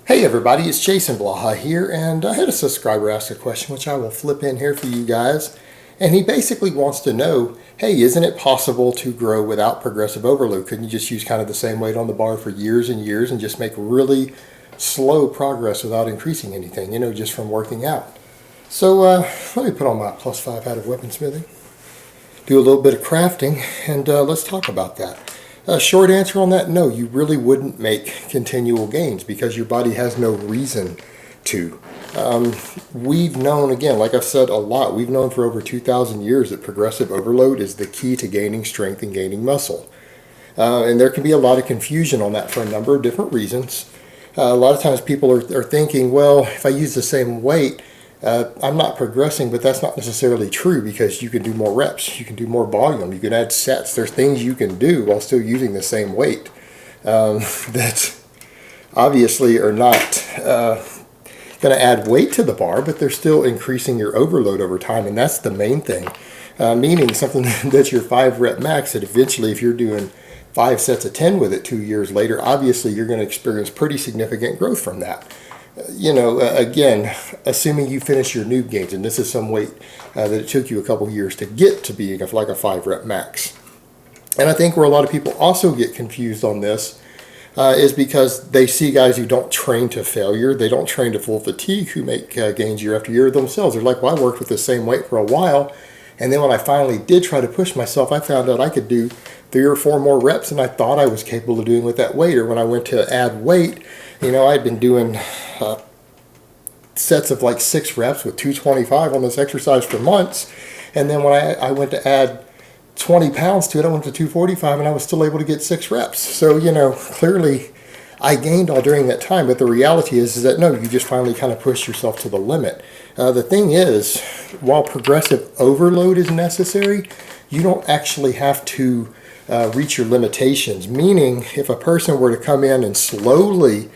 Hey everybody, it's Jason Blaha here, and I had a subscriber ask a question which I will flip in here for you guys. And he basically wants to know, hey, isn't it possible to grow without progressive overload? Couldn't you just use kind of the same weight on the bar for years and years and just make really slow progress without increasing anything, just from working out? So let me put on my +5 hat of weaponsmithing, do a little bit of crafting, and let's talk about that. Short answer on that, no, you really wouldn't make continual gains because your body has no reason to. We've known, again, like I've said a lot, we've known for over 2,000 years that progressive overload is the key to gaining strength and gaining muscle. And there can be a lot of confusion on that for a number of different reasons. A lot of times people are thinking, well, if I use the same weight, I'm not progressing, but that's not necessarily true because you can do more reps, you can do more volume, you can add sets. There's things you can do while still using the same weight that obviously are not going to add weight to the bar, but they're still increasing your overload over time, and that's the main thing. Meaning something that's your 5 rep max, that eventually if you're doing 5 sets of 10 with it 2 years later, obviously you're going to experience pretty significant growth from that. Again, assuming you finish your noob gains, and this is some weight that it took you a couple years to get to being like a 5 rep max. And I think where a lot of people also get confused on this is because they see guys who don't train to failure, they don't train to full fatigue, who make gains year after year themselves. They're like, well, I worked with the same weight for a while, and then when I finally did try to push myself, I found out I could do 3 or 4 more reps than I thought I was capable of doing with that weight. Or when I went to add weight, I'd been doing sets of like 6 reps with 225 on this exercise for months. And then when I went to add 20 pounds to it, I went to 245 and I was still able to get 6 reps. So, clearly I gained all during that time. But the reality is that no, you just finally kind of push yourself to the limit. The thing is, while progressive overload is necessary, you don't actually have to reach your limitations. Meaning, if a person were to come in and slowly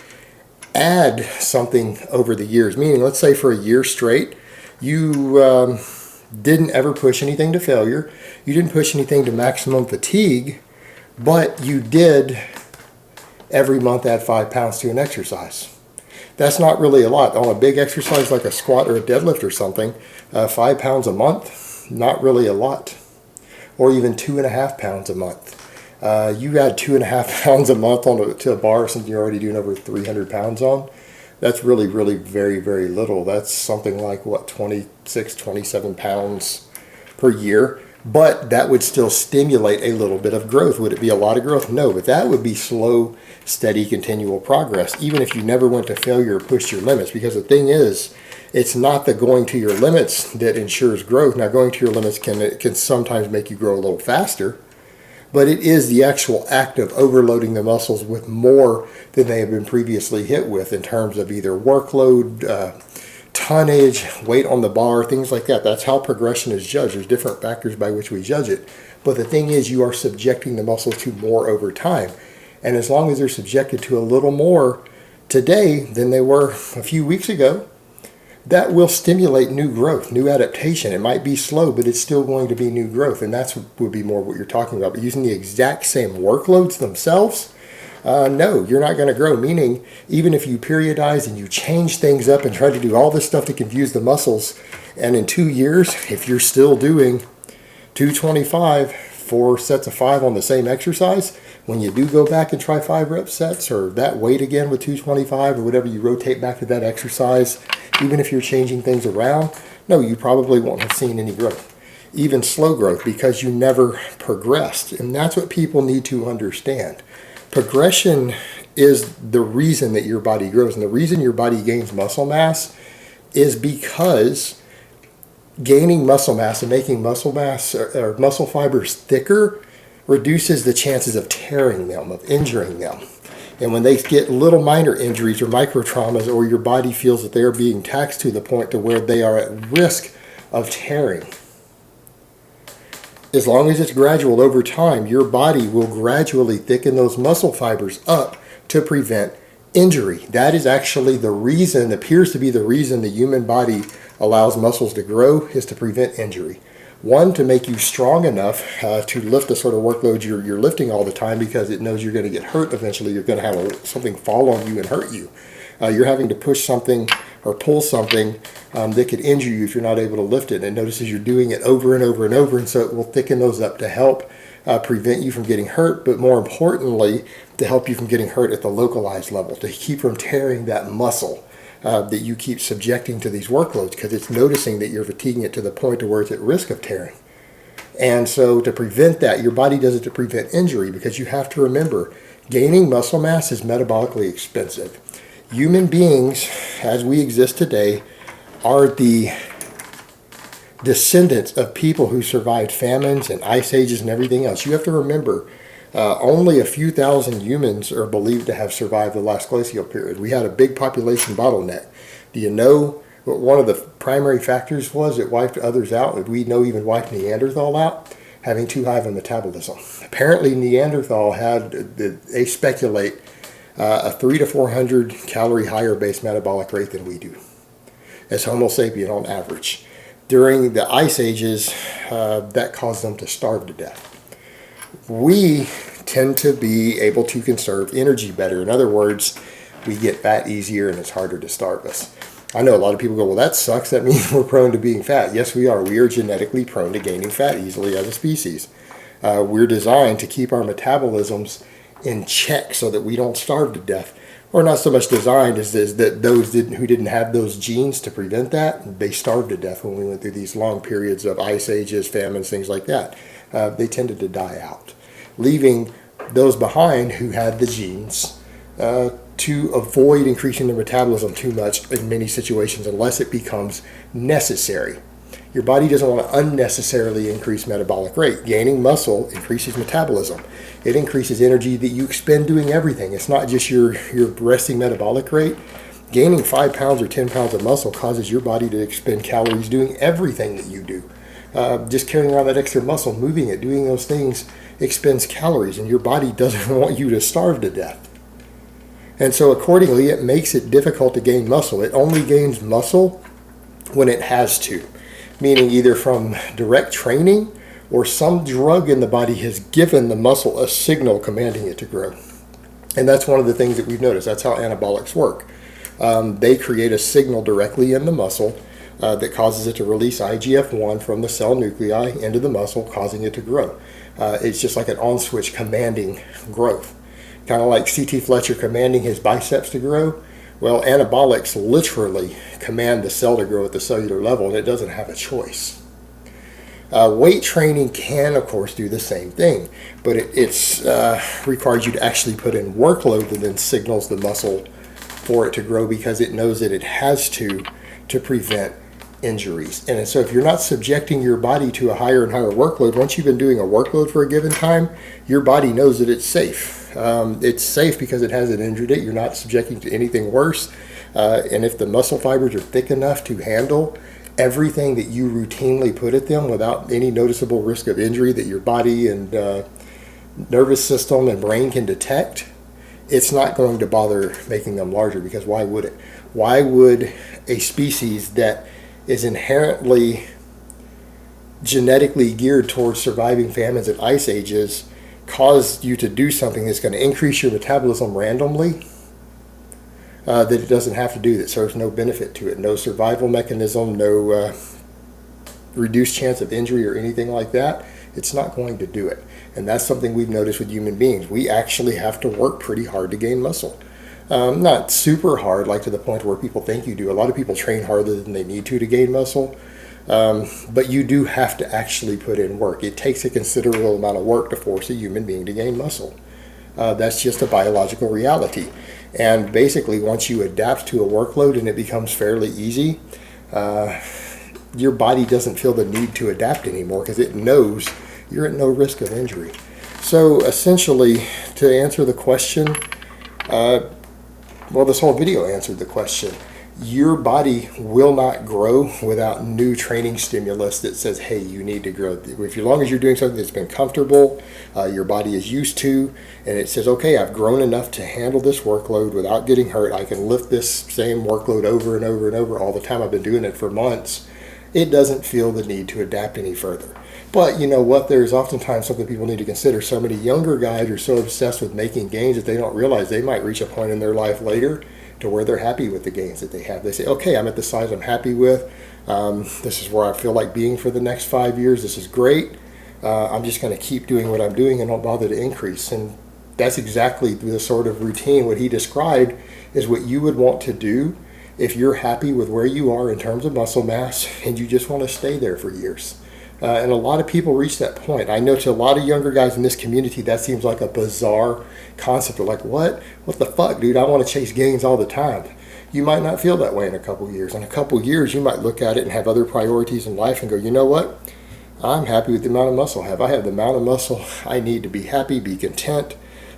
add something over the years, meaning let's say for a year straight, you didn't ever push anything to failure, you didn't push anything to maximum fatigue, but you did every month add 5 pounds to an exercise. That's not really a lot. On a big exercise like a squat or a deadlift or something, 5 pounds a month, not really a lot. Or even 2.5 pounds a month. You add 2.5 pounds a month to a bar, something you're already doing over 300 pounds on. That's really, really very, very little. That's something like, 26, 27 pounds per year. But that would still stimulate a little bit of growth. Would it be a lot of growth? No, but that would be slow, steady, continual progress, even if you never went to failure or pushed your limits. Because the thing is, it's not the going to your limits that ensures growth. Now, going to your limits can sometimes make you grow a little faster, but it is the actual act of overloading the muscles with more than they have been previously hit with in terms of either workload, tonnage, weight on the bar, things like that. That's how progression is judged. There's different factors by which we judge it. But the thing is, you are subjecting the muscles to more over time. And as long as they're subjected to a little more today than they were a few weeks ago, that will stimulate new growth, new adaptation. It might be slow, but it's still going to be new growth. And that's would be more what you're talking about. But using the exact same workloads themselves, no, you're not going to grow. Meaning, even if you periodize and you change things up and try to do all this stuff to confuse the muscles, and in 2 years, if you're still doing 225, 4 sets of 5 on the same exercise, when you do go back and try 5 rep sets or that weight again with 225 or whatever, you rotate back to that exercise, even if you're changing things around, no, you probably won't have seen any growth, even slow growth, because you never progressed. And that's what people need to understand. Progression is the reason that your body grows, and the reason your body gains muscle mass is because gaining muscle mass and making muscle mass or muscle fibers thicker reduces the chances of tearing them, of injuring them. And when they get little minor injuries or micro traumas, or your body feels that they are being taxed to the point to where they are at risk of tearing, as long as it's gradual over time, your body will gradually thicken those muscle fibers up to prevent injury. That is actually the reason, appears to be the reason the human body allows muscles to grow, is to prevent injury. One, to make you strong enough to lift the sort of workload you're lifting all the time, because it knows you're going to get hurt eventually. You're going to have something fall on you and hurt you. You're having to push something or pull something that could injure you if you're not able to lift it. And it notices you're doing it over and over and over, and so it will thicken those up to help prevent you from getting hurt, but more importantly, to help you from getting hurt at the localized level, to keep from tearing that muscle that you keep subjecting to these workloads, because it's noticing that you're fatiguing it to the point to where it's at risk of tearing. And so to prevent that, your body does it to prevent injury, because you have to remember, gaining muscle mass is metabolically expensive. Human beings, as we exist today, are the descendants of people who survived famines and ice ages and everything else. You have to remember, only a few thousand humans are believed to have survived the last glacial period. We had a big population bottleneck. Do you know what one of the primary factors was that wiped others out? We know even wiped Neanderthal out? Having too high of a metabolism. Apparently Neanderthal had, they speculate, a 300 to 400 calorie higher base metabolic rate than we do as Homo sapien on average. During the ice ages, that caused them to starve to death. We tend to be able to conserve energy better. In other words, we get fat easier and it's harder to starve us. I know a lot of people go, well, that sucks. That means we're prone to being fat. Yes, we are. We are genetically prone to gaining fat easily as a species. We're designed to keep our metabolisms in check so that we don't starve to death. Or not so much designed as that those who didn't have those genes to prevent that, they starved to death when we went through these long periods of ice ages, famines, things like that. They tended to die out, leaving those behind who had the genes to avoid increasing their metabolism too much in many situations unless it becomes necessary. Your body doesn't want to unnecessarily increase metabolic rate. Gaining muscle increases metabolism. It increases energy that you expend doing everything. It's not just your resting metabolic rate. Gaining 5 pounds or 10 pounds of muscle causes your body to expend calories doing everything that you do. Just carrying around that extra muscle, moving it, doing those things expends calories, and your body doesn't want you to starve to death. And so accordingly, it makes it difficult to gain muscle. It only gains muscle when it has to, meaning either from direct training or some drug in the body has given the muscle a signal commanding it to grow. And that's one of the things that we've noticed. That's how anabolics work. They create a signal directly in the muscle that causes it to release IGF-1 from the cell nuclei into the muscle, causing it to grow. It's just like an on switch commanding growth. Kind of like C.T. Fletcher commanding his biceps to grow. Well, anabolics literally command the cell to grow at the cellular level, and it doesn't have a choice. Weight training can, of course, do the same thing, but it requires you to actually put in workload that then signals the muscle for it to grow, because it knows that it has to prevent injuries. And so if you're not subjecting your body to a higher and higher workload, once you've been doing a workload for a given time, your body knows that it's safe. It's safe because it hasn't injured it. You're not subjecting to anything worse. And if the muscle fibers are thick enough to handle everything that you routinely put at them without any noticeable risk of injury that your body and nervous system and brain can detect, it's not going to bother making them larger, because why would it? Why would a species that is inherently genetically geared towards surviving famines and ice ages cause you to do something that's going to increase your metabolism randomly that it doesn't have to do, that serves no benefit to it, no survival mechanism, no reduced chance of injury or anything like that? It's not going to do it. And that's something we've noticed with human beings. We actually have to work pretty hard to gain muscle. Not super hard, like to the point where people think you do. A lot of people train harder than they need to gain muscle. But you do have to actually put in work. It takes a considerable amount of work to force a human being to gain muscle. That's just a biological reality. And basically, once you adapt to a workload and it becomes fairly easy, your body doesn't feel the need to adapt anymore, because it knows you're at no risk of injury. So essentially, to answer the question, well, this whole video answered the question. Your body will not grow without new training stimulus that says, hey, you need to grow. As long as you're doing something that's been comfortable, your body is used to, and it says, okay, I've grown enough to handle this workload without getting hurt. I can lift this same workload over and over and over all the time. I've been doing it for months. It doesn't feel the need to adapt any further. But you know what? There's oftentimes something people need to consider. So many younger guys are so obsessed with making gains that they don't realize they might reach a point in their life later to where they're happy with the gains that they have. They say, okay, I'm at the size I'm happy with. This is where I feel like being for the next 5 years. This is great. I'm just going to keep doing what I'm doing and don't bother to increase. And that's exactly the sort of routine. What he described is what you would want to do if you're happy with where you are in terms of muscle mass and you just want to stay there for years. And a lot of people reach that point. I know to a lot of younger guys in this community, that seems like a bizarre concept. They're like, what? What the fuck, dude? I want to chase gains all the time. You might not feel that way in a couple of years. In a couple of years, you might look at it and have other priorities in life and go, you know what? I'm happy with the amount of muscle I have. I have the amount of muscle I need to be happy, be content,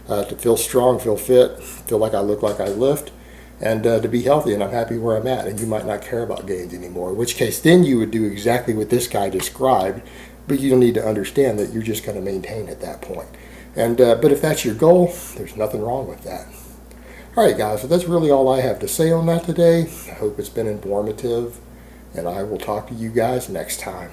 to feel strong, feel fit, feel like I look like I lift, and to be healthy, and I'm happy where I'm at. And you might not care about gains anymore, in which case then you would do exactly what this guy described, but you need to understand that you're just going to maintain at that point. And but if that's your goal, there's nothing wrong with that. All right, guys, so that's really all I have to say on that today. I hope it's been informative, and I will talk to you guys next time.